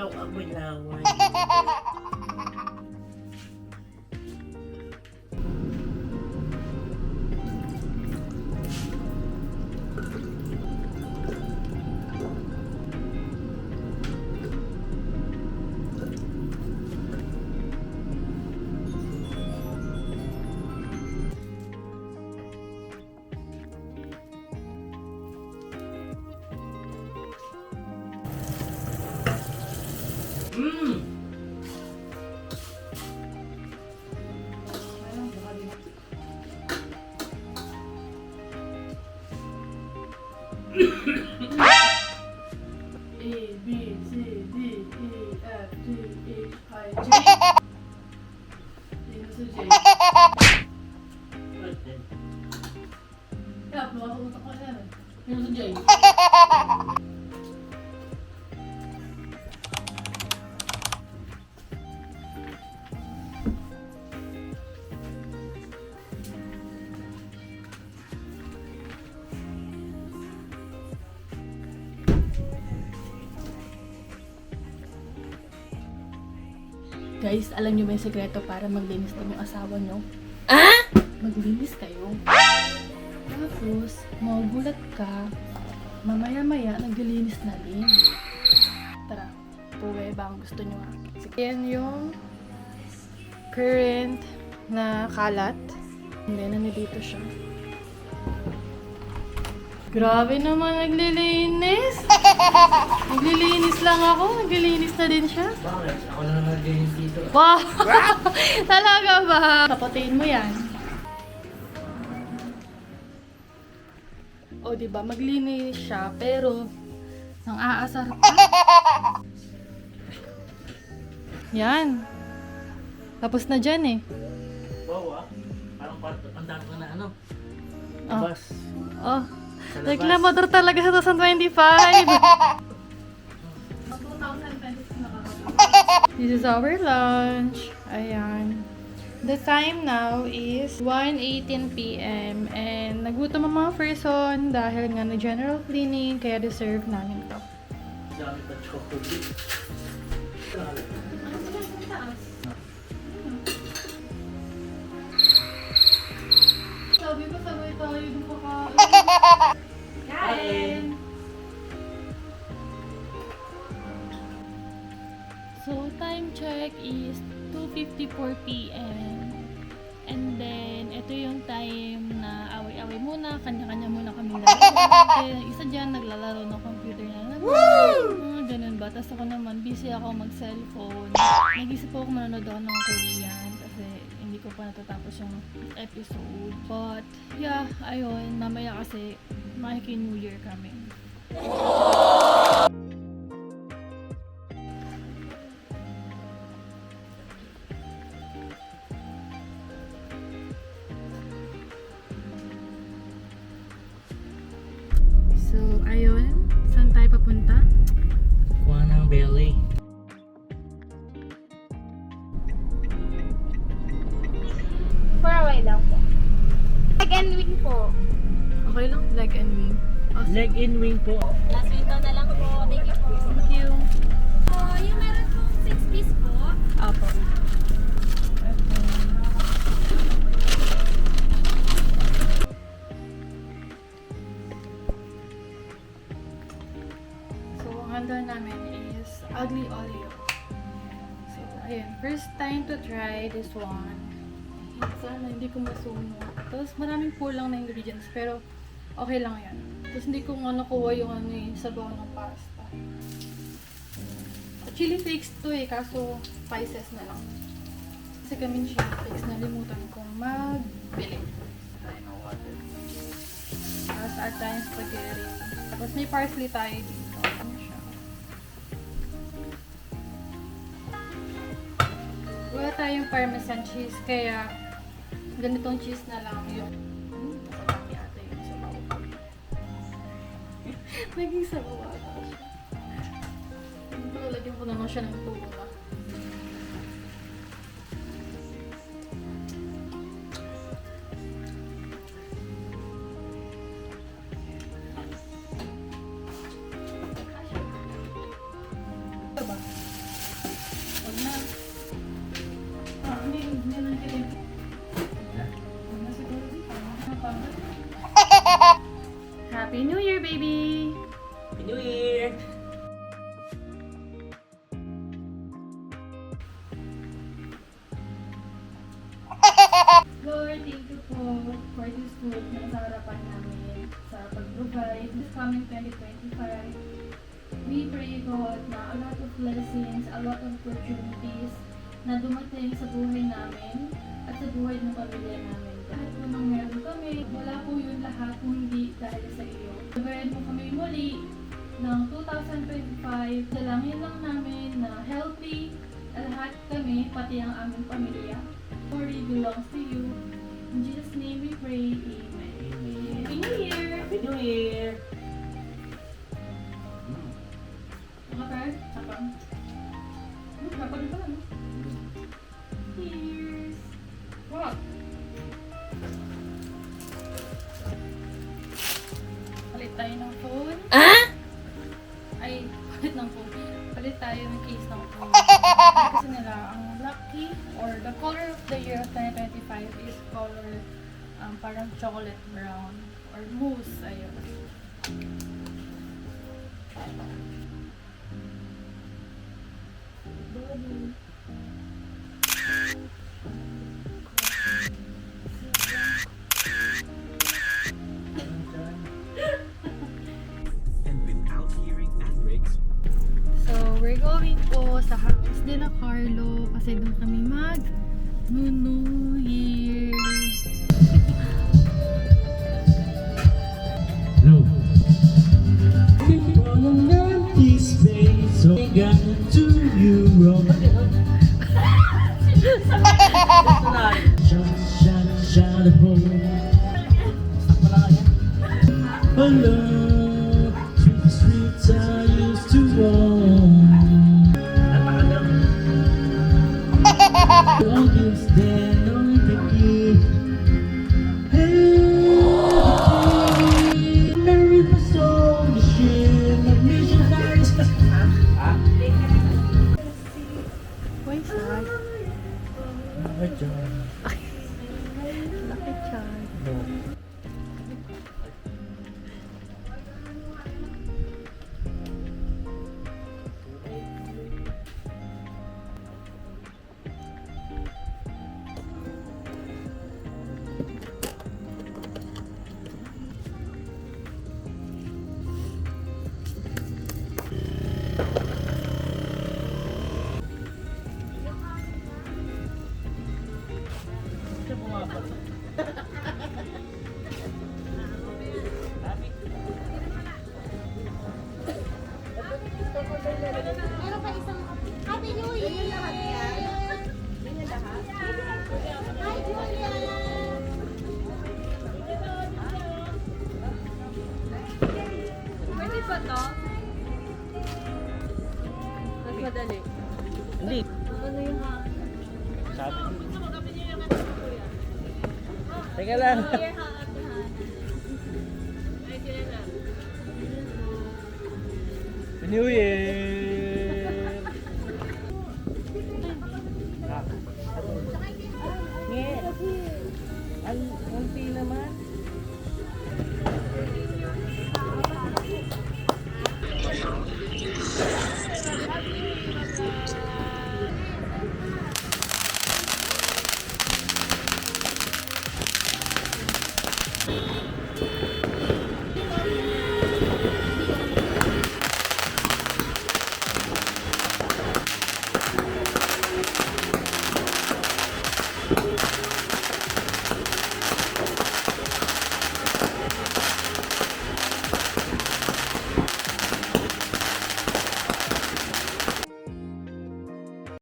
Ikaw amoy laway. A, B, C, D, E, F, G, H, I, J. Yun sa J. Kaya, makakautak ka yan eh. Yun sa J. Guys, alam niyo ba yung sekreto para maglinis ng asawa niyo? Ah? Maglinis kayo. Tapos, magugulat ka, mamaya-maya, naglilinis na din. Tara, pruweba ang gusto niyo ha. Yan yung current na kalat. And then, nandito siya. Grabe naman naglilinis. Naglilinis lang ako. Naglilinis na din siya. Bakit? Ako na naman naglinis dito. Wow! Talaga ba? Kaputin mo yan. O, diba? Maglinis siya, pero nang aasar pa. Yan. Tapos na dyan eh. Wow ah. Parang ang dami ko na ano. Oh. Labas. Oh. Sa labas. Reklamador talaga sa 2025. This is our lunch. Ayan. The time now is 1:18 p.m. And nagutom ang mga person dahil nga na general cleaning, kaya deserve namin to. Dami pa chocolate. Sabi ko sabay tayo dun kakain. Kain! So, time check is 2:54 p.m. And then, ito yung time na away-away muna, kanya-kanya muna kami lalaro. Isa dyan, naglalaro ng computer na naman. Ganun ba? Tapos ako naman, busy ako mag-cellphone. Nag-isip ako manonood ako ng Korean kasi hindi ko pa natatapos yung episode. But, yeah, ayun, mamaya kasi New Year kami. So, ayun. Saan tayo papunta? Kuha ng belly. For a while lang po. Leg and wing po. Okay lang, leg and wing. Oh, Leg in wing po. Last window na lang po. Thank you po. thank you. So, yung meron pong 6 piece po. Apo. So, ang handle namin is Ugly Oleo. So, ayun. First time to try this one. Sana hindi ko masuno. Tapos maraming kulang na ingredients, pero okay lang yan. Tapos hindi ko nga nakuha yung ano yung sabaw ng pasta. Chili flakes to eh, kaso spices na lang. Kasi kami chili flakes, nalimutan kong magbili. Tapos at times spaghetti. Tapos may parsley tayo dito. Ano siya? Wala tayong parmesan cheese, kaya ganitong cheese na lang yung masarap yata yung sabaw. Naging sabaw ata siya. Lagyan ko naman siya ng tuna. Diba? Happy New Year, baby! Happy New Year! Lord, thank you po for this food na sa harapan namin sa pag-provide this coming 2025. We pray, God, na a lot of blessings, a lot of opportunities na dumating sa buhay namin at sa buhay ng pamilya namin. Kahit po nang meron kami, wala po yun lahat kung hindi dahil sa iyo. Gabayan mo kami muli ng 2025. Dalangin lang namin na healthy lahat kami, pati ang aming pamilya. Glory belongs to you. In Jesus' name we pray. Amen. Happy New Year! Happy New Year! Okay? Tapang. Tapang pa lang. Cheers! Wow! Palit tayo ng phone. Ay, palit ng phone. Palit tayo ng case ng phone. Kasi nila, ang lucky or the color of the year of 2025 is color parang chocolate brown or mousse. Ayun. And without hearing ad breaks, So, we're going po sa House de la Carlo kasi doon kami New Year. No. on an empty space, so I got to Europe. Shut up, hello, sweet streets I used to walk. Always stand on the key. Hey, married my soul, the shit, my missionaries. Why is that? Lucky charm. Meron pa isang Happy New Year! Hi, Julia! Pwede ba to? Mas madali. Hindi. Ano yung Sabi. Teka lang. Happy New Year! Nge. Ang unti naman.